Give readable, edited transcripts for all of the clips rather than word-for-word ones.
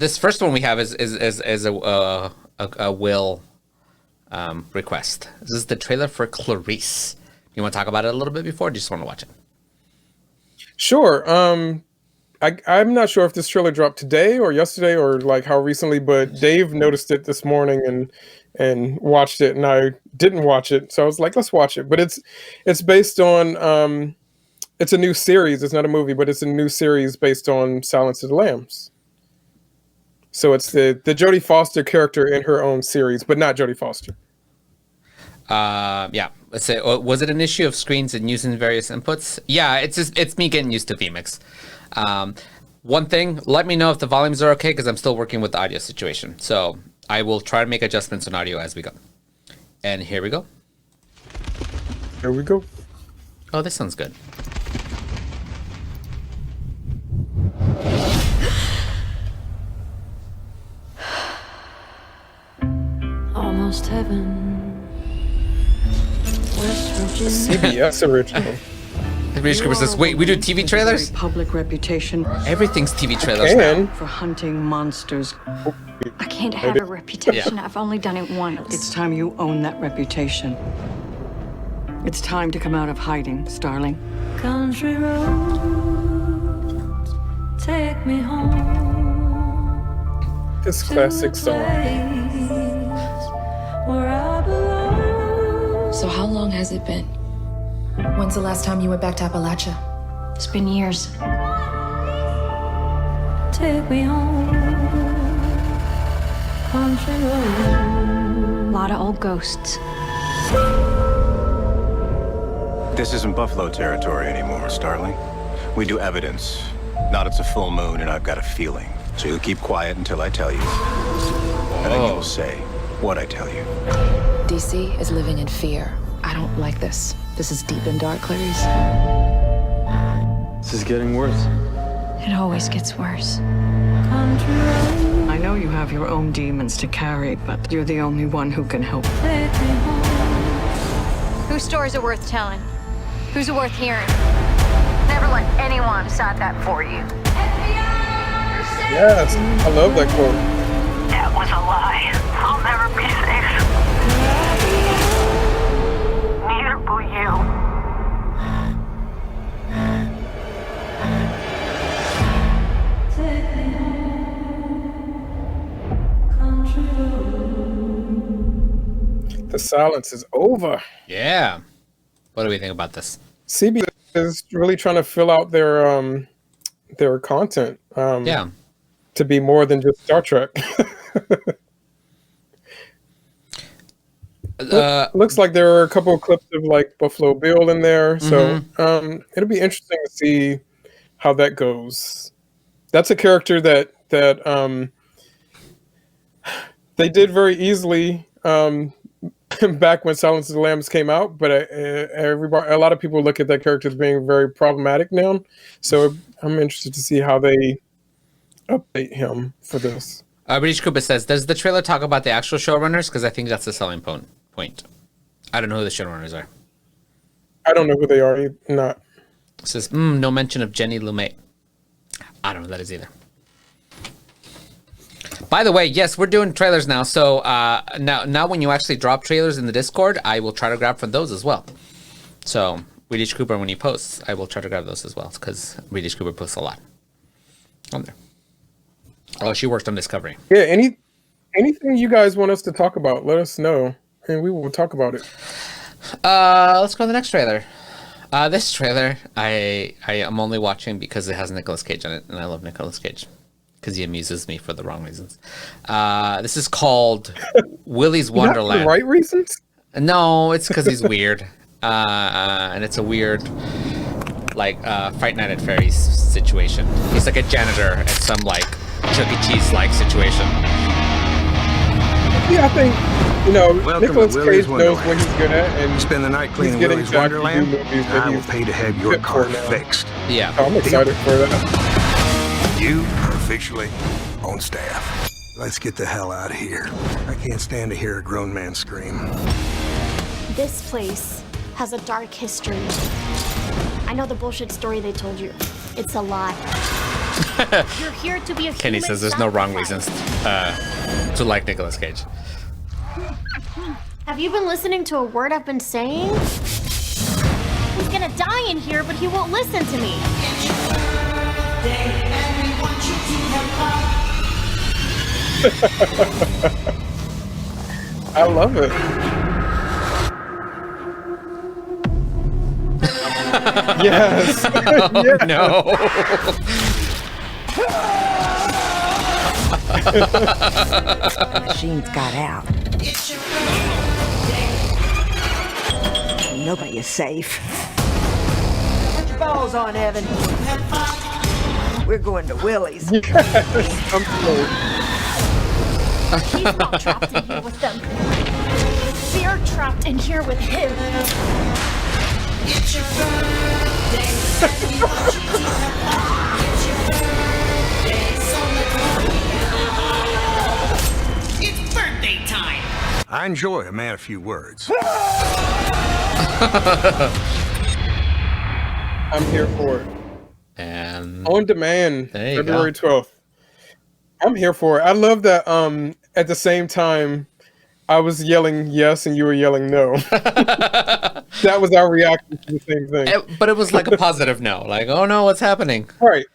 this first one we have is a Will request. This is the trailer for Clarice. You want to talk about it a little bit before, or do you just want to watch it? Sure. I'm not sure if this trailer dropped today or yesterday or like how recently, but Dave noticed it this morning and watched it, and I didn't watch it, so I was like, let's watch it. But it's based on it's a new series. It's not a movie, but it's a new series based on Silence of the Lambs. So it's the Jodie Foster character in her own series, but not Jodie Foster. Yeah. Let's say, was it an issue of screens and using various inputs? Yeah, it's me getting used to vMix. One thing, let me know if the volumes are okay, because I'm still working with the audio situation. So I will try to make adjustments on audio as we go. And here we go. Here we go. Oh, this sounds good. Almost heaven. West Virginia. CBS original. British Cooper says, wait, we do TV trailers? Public reputation. Everything's TV trailers now. For hunting monsters. I can't have a reputation. I've only done it once. It's time you own that reputation. It's time to come out of hiding, Starling. Country roads, take me home. This classic song. Where I belong. So how long has it been? When's the last time you went back to Appalachia? It's been years. Take me home. Country road. A lot of old ghosts. This isn't Buffalo territory anymore, Starling. We do evidence. Not it's a full moon and I've got a feeling. So you'll keep quiet until I tell you. And then you'll say what I tell you. DC is living in fear. I don't like this. This is deep and dark, Clarice. This is getting worse. It always gets worse. I know you have your own demons to carry, but you're the only one who can help. Whose stories are worth telling? Who's worth hearing? Never let anyone decide that for you. Yes, I love that quote. That was a lie. I'll never be safe. Neither will you. The silence is over. Yeah. What do we think about this? CBS is really trying to fill out their content. Yeah. To be more than just Star Trek. Looks like there are a couple of clips of like Buffalo Bill in there, so it'll be interesting to see how that goes. That's a character that they did very easily back when Silence of the Lambs came out, but a lot of people look at that character as being very problematic now. So I'm interested to see how they update him for this. British Koopa says, does the trailer talk about the actual showrunners? Because I think that's the selling point. I don't know who the showrunners are. I don't know who they are. Not. It says, no mention of Jenny Lumet. I don't know who that is either. By the way, yes, we're doing trailers now. So now when you actually drop trailers in the Discord, I will try to grab from those as well. So British Cooper, when he posts, I will try to grab those as well, because British Cooper posts a lot on there. Oh, she worked on Discovery. Yeah, anything you guys want us to talk about, let us know, and we will talk about it. Let's go to the next trailer. This trailer, I am only watching because it has Nicolas Cage in it, and I love Nicolas Cage because he amuses me for the wrong reasons. This is called Willy's Wonderland. Not the right reasons? No, it's because he's weird, and it's a weird, like, Fright Night at Freddy's situation. He's like a janitor at some like Chuck E. Cheese-like situation. Yeah, I think, Nicolas Cage knows Wonderland. what he's good at, and Spend the night cleaning getting Willy's back to do Wonderland. movies that I will he's pay to have your fit car for now. fixed. Yeah. I'm excited for that. You are officially on staff. Let's get the hell out of here. I can't stand to hear a grown man scream. This place has a dark history. I know the bullshit story they told you. It's a lie. You're here to be a Kenny human says there's no wrong sacrifice. reasons to like Nicolas Cage. Have you been listening to a word I've been saying? He's gonna die in here, but he won't listen to me. I love it. Yes. Yes. No. Machine's got out. Nobody is safe. Put your balls on, Evan. We're going to Willy's. I'm sorry. He's not trapped in here with them. They're trapped in here with him. It's birthday time. I enjoy a man of few words. I'm here for it. And On demand, There you February go. 12th. I'm here for it. I love that at the same time I was yelling yes and you were yelling no. That was our reaction to the same thing. But it was like a positive no. Like, oh no, what's happening? Right.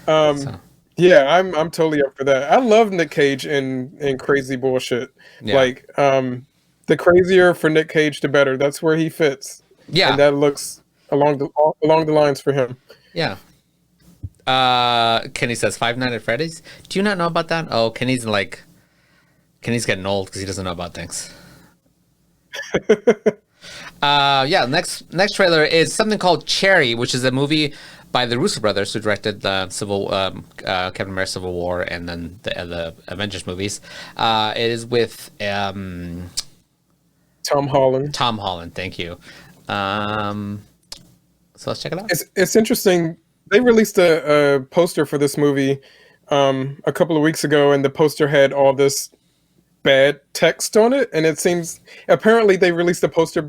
So, Yeah, I'm totally up for that. I love Nick Cage in crazy bullshit. Yeah. Like the crazier for Nick Cage, the better. That's where he fits. yeah. And that looks along the lines for him. Yeah. Kenny says Five Nights at Freddy's. Do you not know about that? Oh, Kenny's getting old because he doesn't know about things. Yeah. Next trailer is something called Cherry, which is a movie by the Russo brothers who directed the Captain America: Civil War and then the Avengers movies. It is with Tom Holland. Tom Holland. Thank you. So let's check it out. It's interesting. They released a poster for this movie a couple of weeks ago, and the poster had all this bad text on it. And it seems apparently they released the poster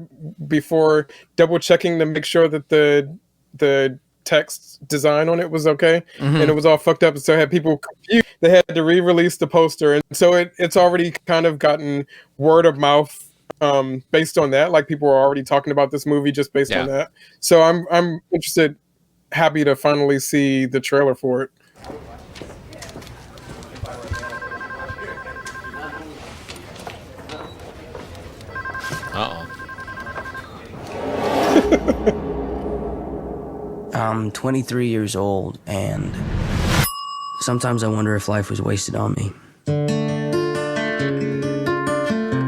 before double checking to make sure that the text design on it was okay, and it was all fucked up. So it had people confused. They had to re-release the poster, and so it's already kind of gotten word of mouth based on that. Like people are already talking about this movie just based on that. So I'm interested. Happy to finally see the trailer for it. I'm 23 years old, and sometimes I wonder if life was wasted on me.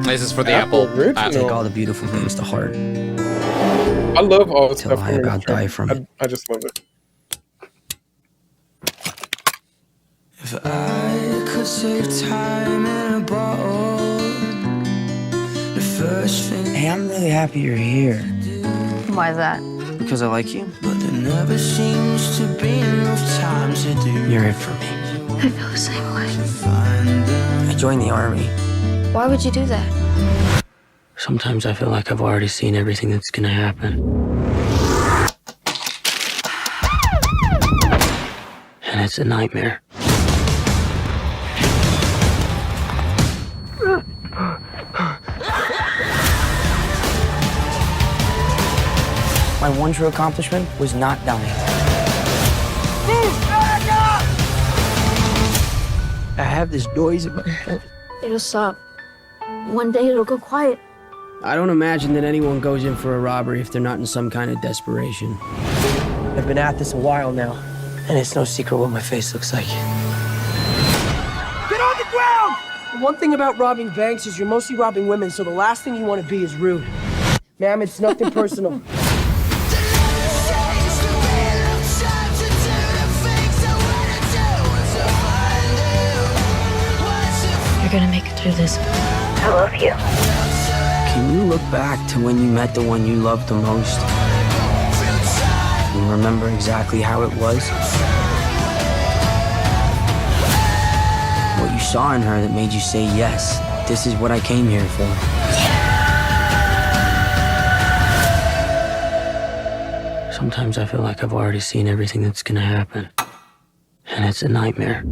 This is for the Apple. I take all the beautiful things to heart. I love all the Till stuff. I about die from it. I just love it. If I could save time in a bottle, the first thing. Hey, I'm really happy you're here. Why is that? Because I like you. But there never seems to be enough time to do. You're it for me. I feel the same way. I joined the army. Why would you do that? Sometimes I feel like I've already seen everything that's gonna happen. And it's a nightmare. My one true accomplishment was not dying. I have this noise in my head. It'll stop. One day it'll go quiet. I don't imagine that anyone goes in for a robbery if they're not in some kind of desperation. I've been at this a while now, and it's no secret what my face looks like. Get on the ground! The one thing about robbing banks is you're mostly robbing women, so the last thing you want to be is rude. Ma'am, it's nothing personal. You're gonna make it through this. I love you. Can you look back to when you met the one you loved the most? And remember exactly how it was? What you saw in her that made you say, yes, this is what I came here for. Sometimes I feel like I've already seen everything that's gonna happen. And it's a nightmare.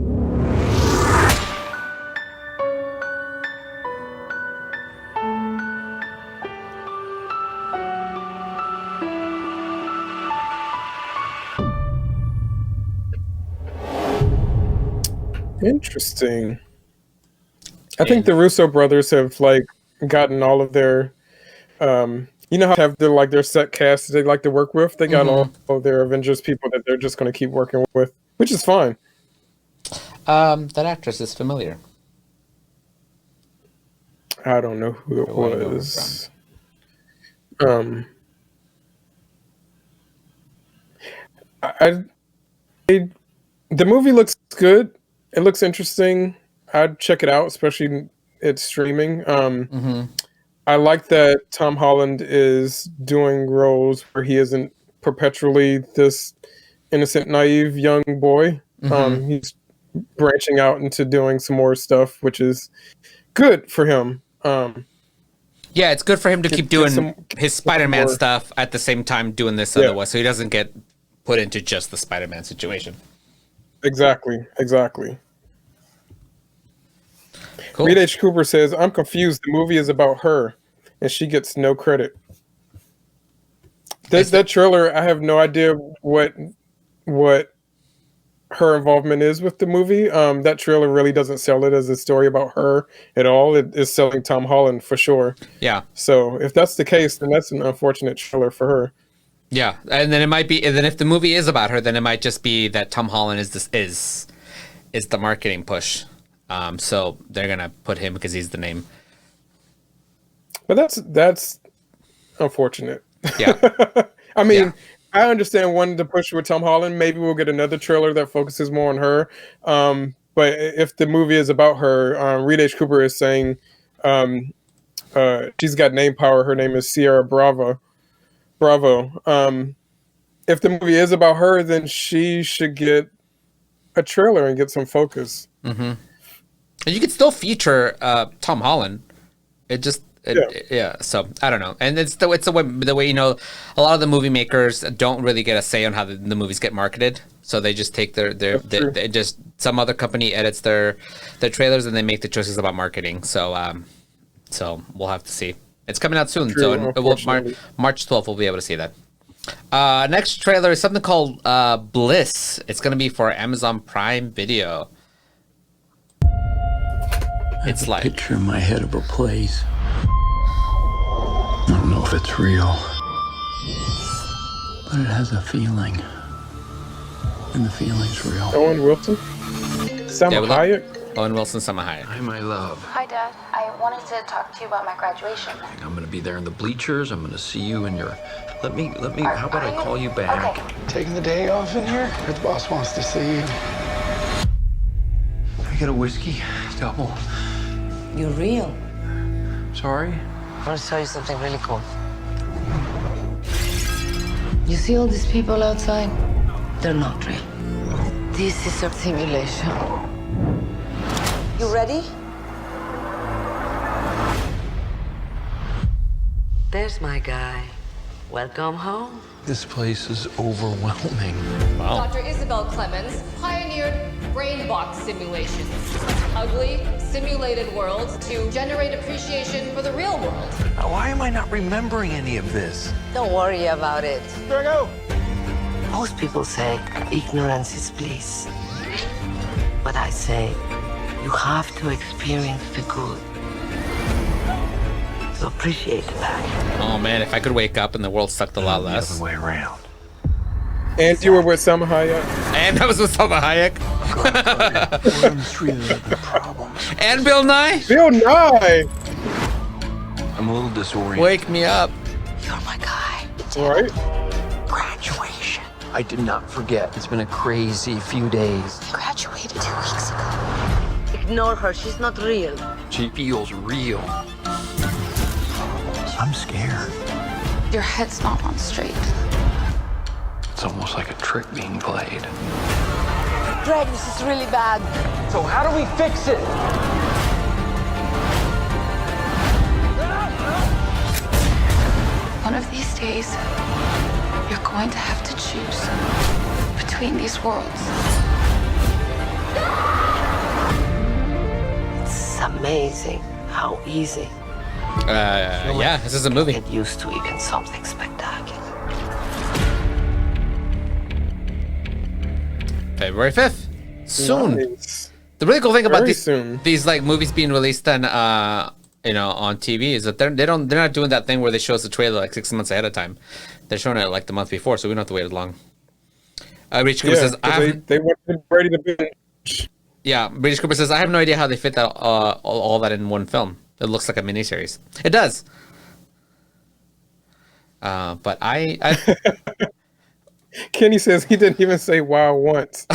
Interesting. I think the Russo brothers have like gotten all of their you know how they have their set cast they like to work with? They got all of their Avengers people that they're just gonna keep working with, which is fine. That actress is familiar. I don't know who it was. The movie looks good. It looks interesting. I'd check it out, especially it's streaming. I like that Tom Holland is doing roles where he isn't perpetually this innocent, naive young boy. He's branching out into doing some more stuff, which is good for him. Yeah, it's good for him to keep doing his Spider-Man stuff at the same time doing this other one, so he doesn't get put into just the Spider-Man situation. Exactly. Cool. Reed H. Cooper says, "I'm confused. The movie is about her, and she gets no credit." That trailer, I have no idea what her involvement is with the movie. That trailer really doesn't sell it as a story about her at all. It is selling Tom Holland for sure. Yeah. So if that's the case, then that's an unfortunate trailer for her. Yeah, and then it might be. And then if the movie is about her, then it might just be that Tom Holland is the marketing push. So they're gonna put him because he's the name. But that's unfortunate. Yeah. I mean, I understand wanting to push with Tom Holland. Maybe we'll get another trailer that focuses more on her. But if the movie is about her, Reed H. Cooper is saying she's got name power. Her name is Sierra Bravo. If the movie is about her, then she should get a trailer and get some focus. And you could still feature Tom Holland. So I don't know, and it's the way a lot of the movie makers don't really get a say on how the movies get marketed. So they just take they just some other company edits their trailers and they make the choices about marketing. So we'll have to see. It's coming out soon, so March 12th we'll be able to see that. Next trailer is something called Bliss. It's going to be for Amazon Prime Video. It's like a picture in my head of a place. I don't know if it's real, but it has a feeling, and the feeling's real. Owen Wilson? Salma Hayek? Owen Wilson, Salma Hayek. Hi, my love. Hi, Dad. I wanted to talk to you about my graduation. I'm gonna be there in the bleachers. I'm gonna see you in your... Let me, how about I call you back? Okay. Taking the day off in here? The boss wants to see you. Can I get a whiskey? Double. You're real. Sorry? I want to tell you something really cool. You see all these people outside? They're not real. This is a simulation. You ready? There's my guy. Welcome home. This place is overwhelming. Wow. Dr. Isabel Clemens pioneered brain box simulations. Ugly, simulated worlds to generate appreciation for the real world. Why am I not remembering any of this? Don't worry about it. There I go. Most people say ignorance is bliss. But I say you have to experience the good. So appreciate the bad. Oh man, if I could wake up and the world sucked a lot less. The other way around. And you were with Salma Hayek. And I was with Salma Hayek. We're on the street of the problems. And Bill Nye. Bill Nye. I'm a little disoriented. Wake me up. You're my guy. Right? Graduation. I did not forget. It's been a crazy few days. You graduated 2 weeks ago. Ignore her. She's not real. She feels real. I'm scared. Your head's not on straight. It's almost like a trick being played. Greg, this is really bad. So how do we fix it? One of these days, You're going to have to choose between these worlds. It's amazing how easy. Yeah, this is a movie. Get used to even something spectacular. February 5th. Soon. Nice. The really cool thing about Very soon. these like movies being released on on TV is that they're not doing that thing where they show us the trailer like 6 months ahead of time. They're showing it like the month before, so we don't have to wait as long. British Cooper says they want it ready to binge. Yeah, British Cooper says I have no idea how they fit that all that in one film. It looks like a miniseries. It does. But I Kenny says he didn't even say wow once.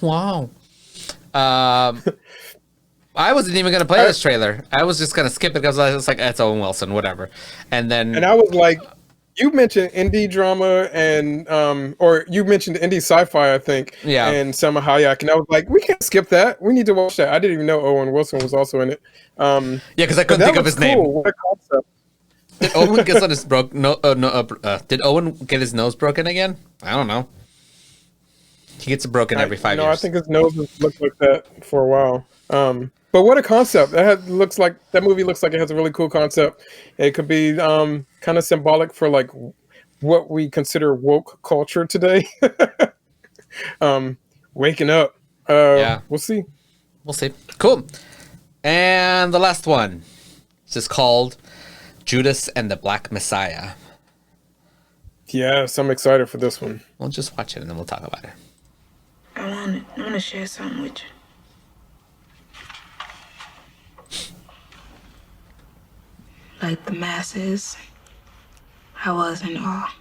Wow. I wasn't even gonna play this trailer. I was just gonna skip it because I was like, it's Owen Wilson, whatever. And I was like, you mentioned indie drama and or you mentioned indie sci-fi, I think. Yeah. And Selma Hayek, and I was like, we can't skip that. We need to watch that. I didn't even know Owen Wilson was also in it. Yeah, because I couldn't think of his name. What a concept. Did Owen get on his did Owen get his nose broken again? I don't know. He gets it broken every 5 years. No, I think his nose has looked like that for a while. But what a concept! That movie looks like it has a really cool concept. It could be kind of symbolic for like what we consider woke culture today. Waking up. Yeah, we'll see. We'll see. Cool. And the last one. This is called Judas and the Black Messiah. Yes, I'm excited for this one. We'll just watch it and then we'll talk about it. I want to share something with you. Like the masses, I was in awe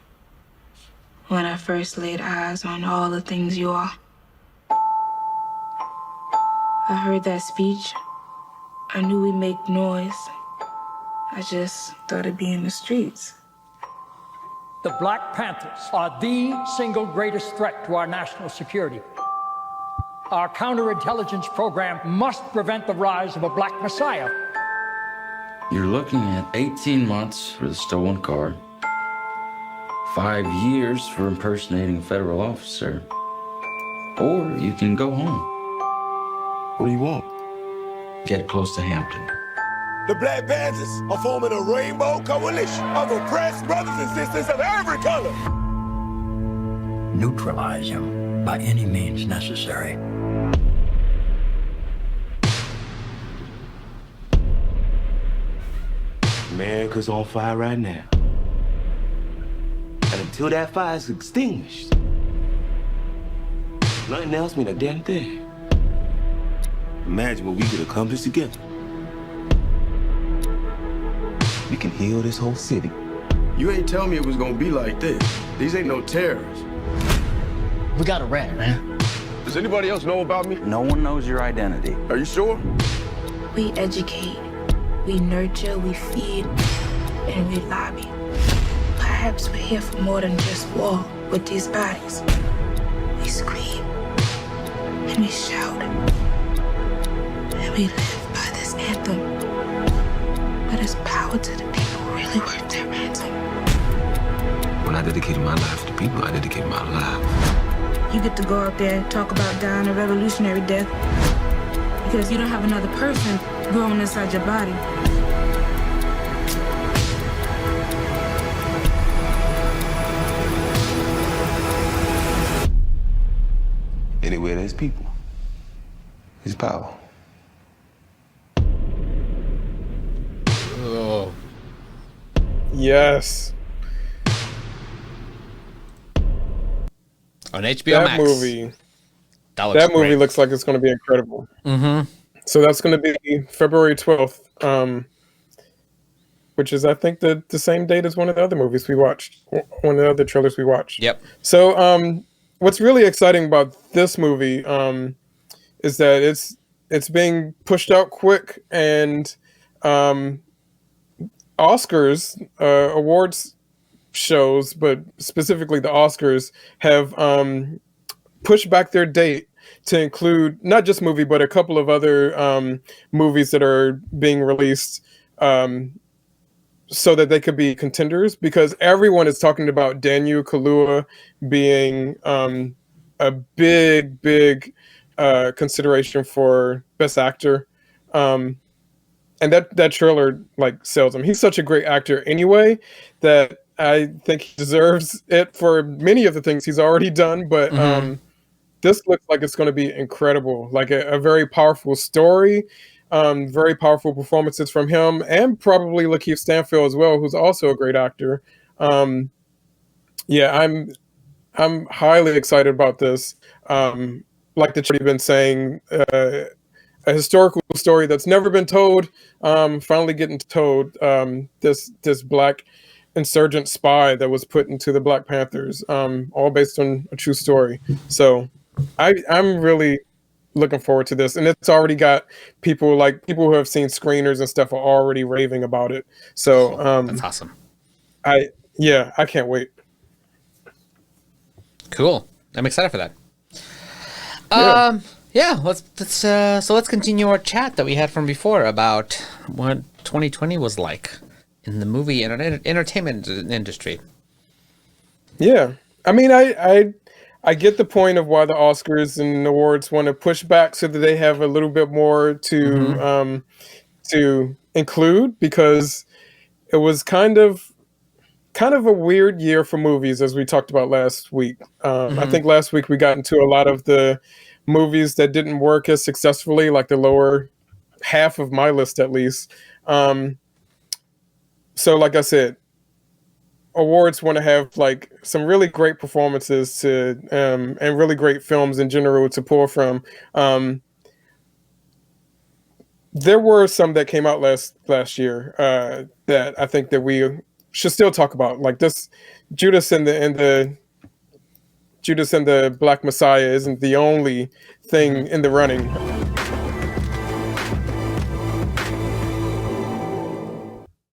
when I first laid eyes on all the things you are. I heard that speech. I knew we'd make noise. I just thought it'd be in the streets. The Black Panthers are the single greatest threat to our national security. Our counterintelligence program must prevent the rise of a Black Messiah. You're looking at 18 months for the stolen car, 5 years for impersonating a federal officer, or you can go home. What do you want? Get close to Hampton. The Black Panthers are forming a rainbow coalition of oppressed brothers and sisters of every color. Neutralize him by any means necessary. America's on fire right now. And until that fire is extinguished, nothing else means a damn thing. Imagine what we could accomplish together. We can heal this whole city. You ain't tell me it was gonna be like this. These ain't no terrorists. We got a rat, man. Does anybody else know about me? No one knows your identity. Are you sure? We educate, we nurture, we feed, and we lobby. Perhaps we're here for more than just war with these bodies. We scream, and we shout, and we live by this anthem. But it's power to the people really worth their ransom. When I dedicated my life to people, I dedicated my life. You get to go out there and talk about dying a revolutionary death because you don't have another person growing inside your body. Anywhere there's people, there's power. Oh. Yes. On HBO Max. That movie looks like it's going to be incredible. Mm-hmm. So that's going to be February 12th, which is, I think, the same date as one of the other movies we watched, one of the other trailers we watched. Yep. So what's really exciting about this movie is that it's being pushed out quick, and Oscars, awards shows, but specifically the Oscars, have pushed back their date to include not just movie, but a couple of other movies that are being released so that they could be contenders, because everyone is talking about Daniel Kaluuya being a big consideration for Best Actor. And that trailer like sells him. He's such a great actor anyway that I think he deserves it for many of the things he's already done. But this looks like it's going to be incredible, like a very powerful story, very powerful performances from him, and probably Lakeith Stanfield as well, who's also a great actor. Yeah, I'm highly excited about this. Like the chat been saying, a historical story that's never been told, finally getting told. This black insurgent spy that was put into the Black Panthers, all based on a true story. So I'm really looking forward to this, and it's already got people who have seen screeners and stuff are already raving about it. So that's awesome. I can't wait. Cool. I'm excited for that. Let's continue our chat that we had from before about what 2020 was like in the movie and entertainment industry. Yeah, I mean, I get the point of why the Oscars and awards want to push back so that they have a little bit more to include, because it was kind of a weird year for movies, as we talked about last week. I think last week we got into a lot of the movies that didn't work as successfully, like the lower half of my list at least. So like I said, awards want to have like some really great performances to and really great films in general to pull from. There were some that came out last year that I think that we should still talk about, like this Judas and the Black Messiah isn't the only thing in the running.